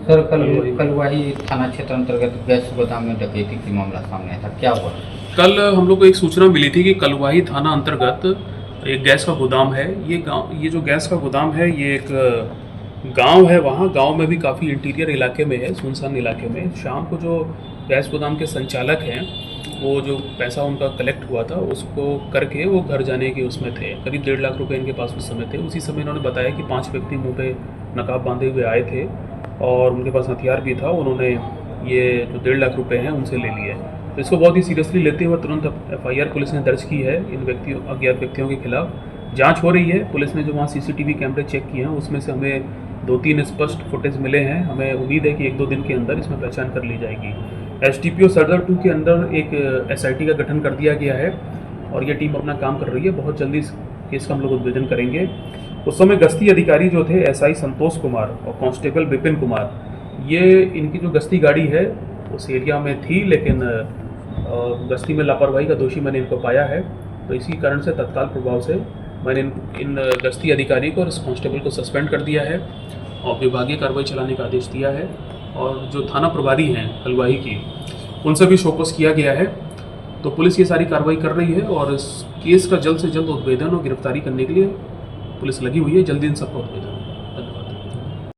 Sir कल वही थाना क्षेत्र अंतर्गत गैस गोदाम में डकैती की मामला सामने आया था, क्या हुआ? कल हम लोग को एक सूचना मिली थी कि कलवाही थाना अंतर्गत एक गैस का गोदाम है। ये जो गैस का गोदाम है ये एक गांव है। वहाँ गांव में भी काफ़ी इंटीरियर इलाके में है, सुनसान इलाके में। शाम को जो गैस गोदाम के संचालक हैं वो जो पैसा उनका कलेक्ट हुआ था उसको करके वो घर जाने के उसमें थे। करीब 1.5 लाख रुपए इनके पास उस समय थे। उसी समय इन्होंने बताया कि 5 व्यक्ति मुंह पे नकाब बांधे हुए आए थे और उनके पास हथियार भी था। उन्होंने ये जो 1.5 लाख रुपए हैं उनसे ले लिए। तो इसको बहुत ही सीरियसली लेते हुए तुरंत FIR पुलिस ने दर्ज की है इन अज्ञात व्यक्तियों के खिलाफ। जांच हो रही है। पुलिस ने जो वहाँ CCTV कैमरे चेक किए हैं उसमें से हमें 2-3 स्पष्ट फुटेज मिले हैं। हमें उम्मीद है कि 1-2 दिन के अंदर इसमें पहचान कर ली जाएगी। SDPO सदर 2 के अंदर एक SIT का गठन कर दिया गया है और ये टीम अपना काम कर रही है। बहुत जल्दी इस केस का हम लोग उद्भेदन करेंगे। उस समय गश्ती अधिकारी जो थे SI संतोष कुमार और कांस्टेबल विपिन कुमार, ये इनकी जो गश्ती गाड़ी है उस एरिया में थी, लेकिन गश्ती में लापरवाही का दोषी मैंने इनको पाया है। तो इसी कारण से तत्काल प्रभाव से मैंने इन गश्ती अधिकारी को और इस कांस्टेबल को सस्पेंड कर दिया है और विभागीय कार्रवाई चलाने का आदेश दिया है। और जो थाना प्रभारी हैं कलवाही की, उनसे भी शोकॉस किया गया है। तो पुलिस ये सारी कार्रवाई कर रही है और इस केस का जल्द से जल्द उद्भेदन और गिरफ्तारी करने के लिए पुलिस लगी हुई है। जल्दी इन सबका उद्भेदन